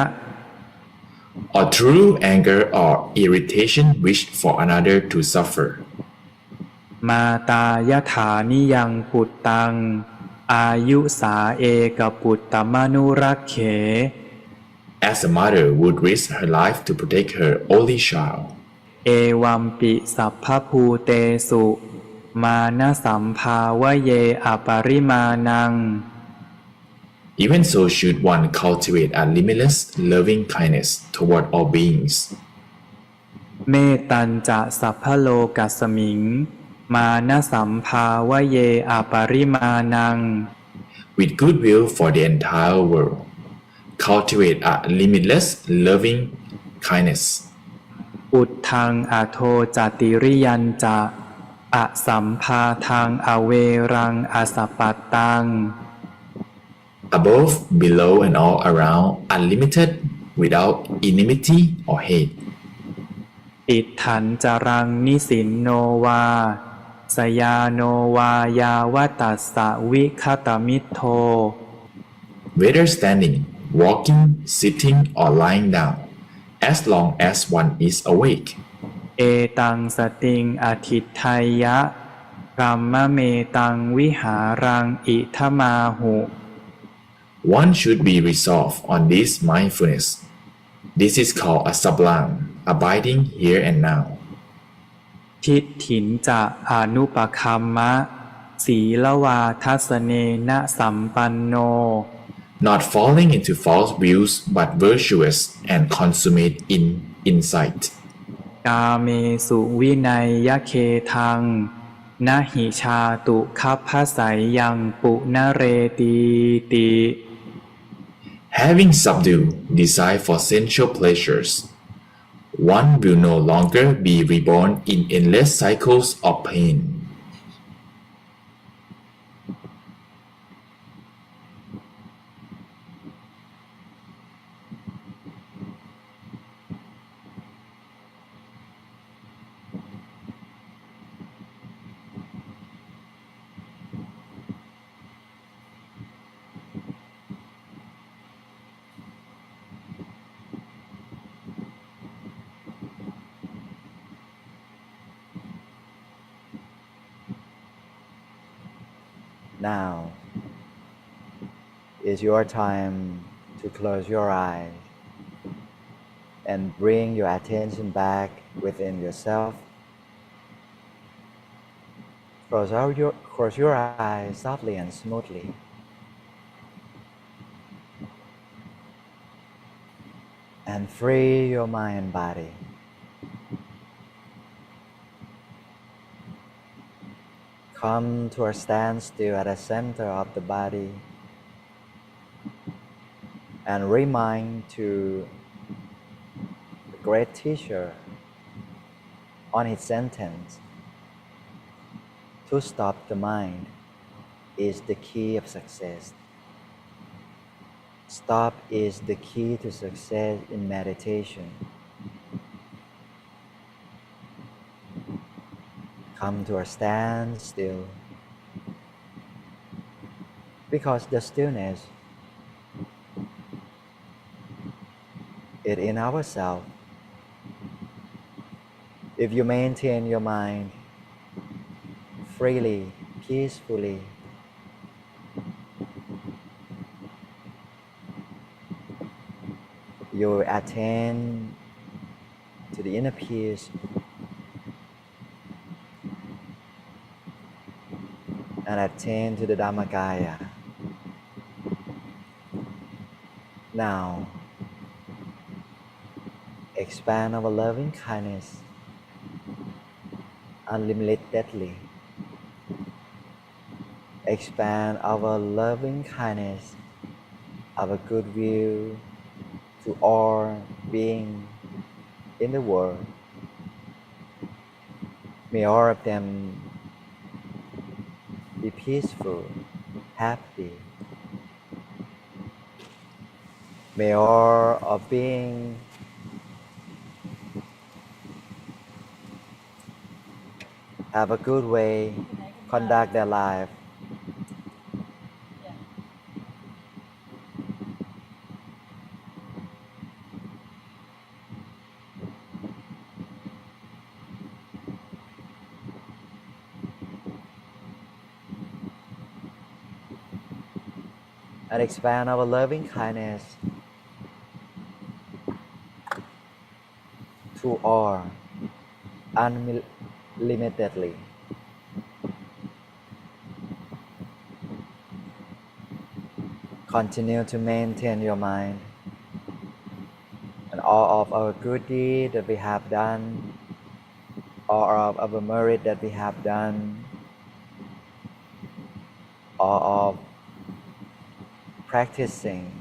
Or through anger or irritation wish for another to suffer. มาตายถานิยังปุตตังอายุสาเอกปุตตมนุรักเข As a mother would risk her life to protect her only child. เอวัมปิสัพพภูเตสุมานะสัมภาวะเยอปริมาณัง Even so should one cultivate a limitless loving kindness toward all beings. เมตตัญจะสัพพโลกัสสมิงมานะสัมภาวะเยอปริมาณัง With goodwill for the entire world, cultivate a limitless loving kindness. อุทธังอโทจติริยันจะอสัมภาทังอเวรังอสปัตตัง Above, below, and all around, unlimited, without enmity or hate. อิทธันจรังนิสินโนวาสยาโนวายาวตัสสะวิคตมิทโท Whether standing, walking, sitting, or lying down, as long as one is awake. เอตังสติงอทิไทยะรัมมะเมตังวิหารังอิทมาหุ One should be resolved on this mindfulness. This is called a sublime, abiding here and now. ทิฏฐินจะอนุปคัมมะศีลวาทัสเนนะสัมปันโน Not falling into false views, but virtuous and consummate in insight. กาเมสุวินัยยะเคทังนะหิชาตุคัพพไสยังปุนเรตีติ Having subdued desire for sensual pleasures, one will no longer be reborn in endless cycles of pain. Now is your time to close your eyes and bring your attention back within yourself. Close your eyes softly and smoothly. And free your mind and body. Come to a standstill at the center of the body and remind to the great teacher on his sentence, to stop the mind is the key of success. Stop is the key to success in meditation. Come to a standstill because the stillness is in ourselves. If you maintain your mind freely, peacefully, you attain to the inner peace and attain to the Dhammakaya. Now, expand our loving kindness unlimitedly. Expand our loving kindness, our goodwill to all beings in the world. May all of them be peaceful, happy. May all of beings have a good way, conduct their life. And expand our loving kindness to all unlimitedly. Continue to maintain your mind and all of our good deed that we have done, all of our merit that we have done, all of practicing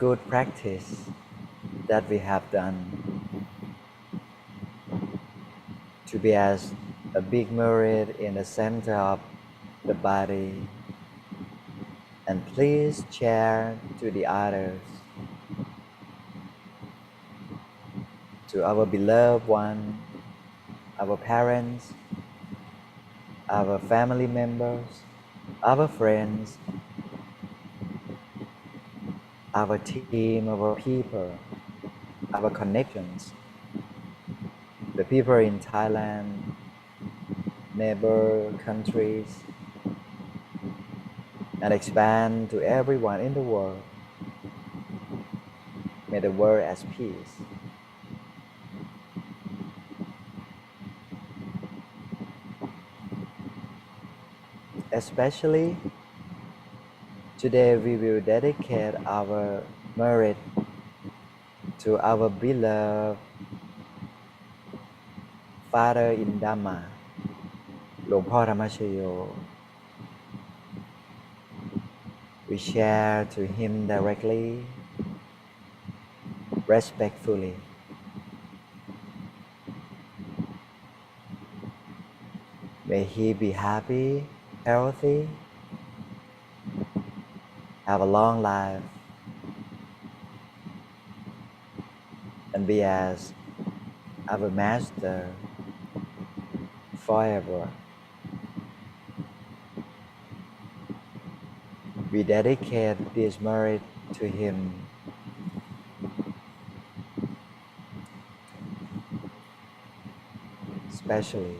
good practice that we have done to be as a big merit in the center of the body, and please share to the others, to our beloved one, our parents, our family members, our friends, our team, our people, our connections, the people in Thailand, neighbor countries, and expand to everyone in the world. May the world as peace. Especially today we will dedicate our merit to our beloved Father in Dhamma, หลวงพ่อธรรมชโย We share to him directly, respectfully. May he be happy, healthy, have a long life, and be as our master forever. We dedicate this merit to him. Especially.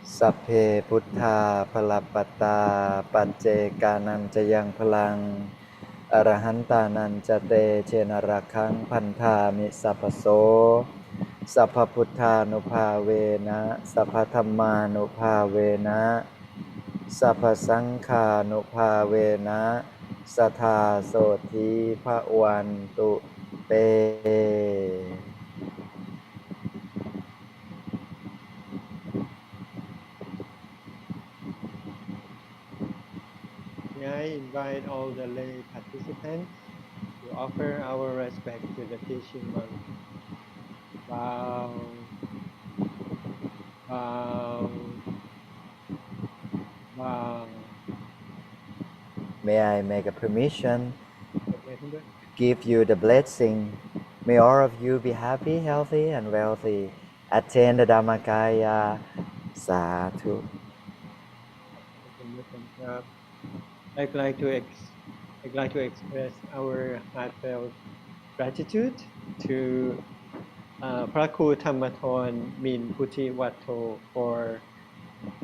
Sapphe Buddha Palappata Paccekanan Jayang Palang Arahantanan Jate Chenarakhang Pantami Sappaso Sappha Buddhanupavena Sappha Dhammanupavena Sappha Saṅkhanupavena Satha Soti Bhavantu Te. May I invite all the lay participants to offer our respect to the teaching monk. Bow, bow, bow. May I make a permission give you the blessing. May all of you be happy, healthy, and wealthy. Attain the Dhammakaya. Sadhu. I'd like to express our heartfelt gratitude to Praku Thammathon Min Puthi Watto for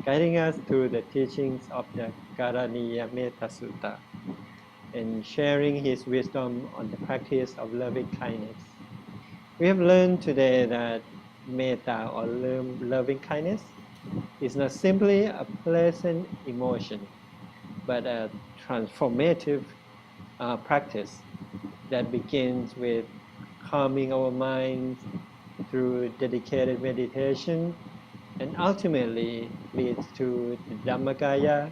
guiding us through the teachings of the Karaniyamettasuttam and sharing his wisdom on the practice of loving kindness. We have learned today that metta or loving kindness is not simply a pleasant emotion, but a transformative practice that begins with calming our minds through dedicated meditation and ultimately leads to the Dhammakaya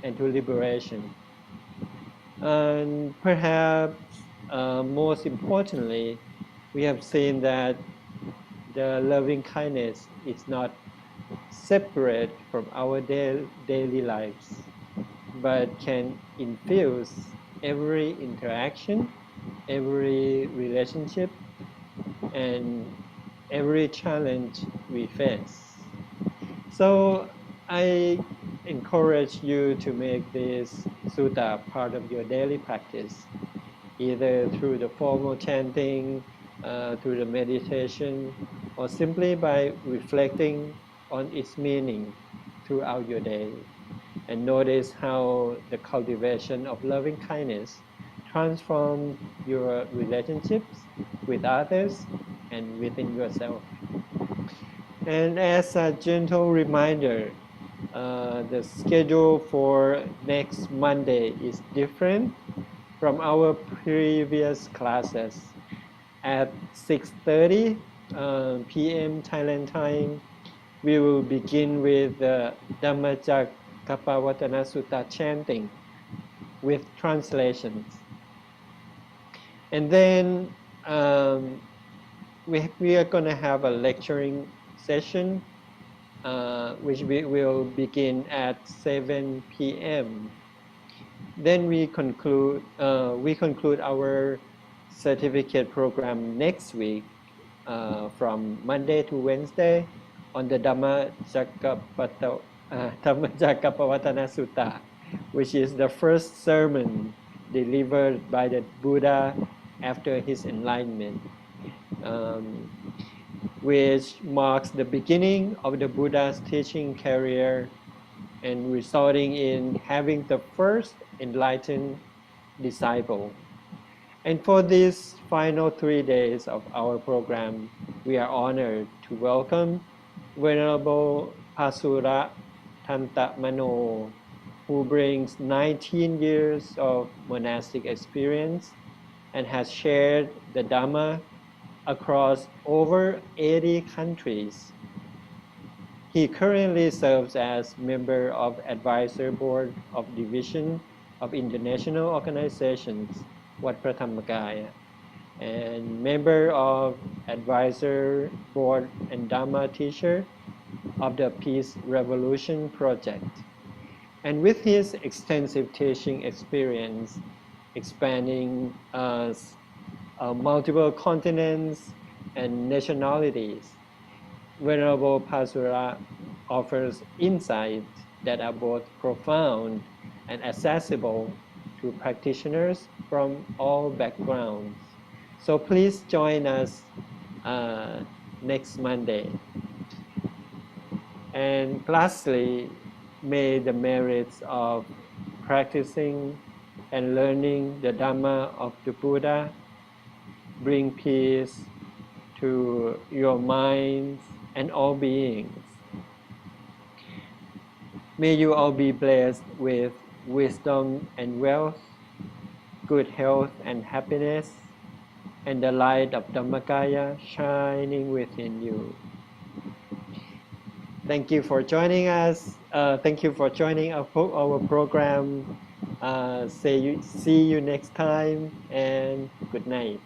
and to liberation. And perhaps most importantly, we have seen that the loving kindness is not separate from our daily lives, but can infuse every interaction, every relationship, and every challenge we face. So I encourage you to make this sutta part of your daily practice, either through the formal chanting, through the meditation, or simply by reflecting on its meaning throughout your day. And notice how the cultivation of loving kindness transforms your relationships with others and within yourself. And as a gentle reminder, the schedule for next Monday is different from our previous classes. At 6:30 p.m. Thailand time, we will begin with the Dhammacakkappavattana chanting with translations. And then we are going to have a lecturing session, which we will begin at 7 p.m. Then we conclude our certificate program next week from Monday to Wednesday on the Dhammacakkappavattana Sutta, which is the first sermon delivered by the Buddha after his enlightenment, which marks the beginning of the Buddha's teaching career and resulting in having the first enlightened disciple. And for these final 3 days of our program, we are honored to welcome Venerable Pasura Tantamano, who brings 19 years of monastic experience and has shared the Dhamma across over 80 countries. He currently serves as member of Advisor Board of Division of International Organizations, Wat Phra Thammakaya, and member of Advisor Board and Dhamma Teacher of the Peace Revolution Project. And with his extensive teaching experience, expanding multiple continents and nationalities, Venerable Pasura offers insights that are both profound and accessible to practitioners from all backgrounds. So please join us next Monday. And lastly, may the merits of practicing and learning the Dhamma of the Buddha bring peace to your minds and all beings. May you all be blessed with wisdom and wealth, good health and happiness, and the light of Dhammakaya shining within you. Thank you for joining us. Thank you for joining our program. See you next time, and good night.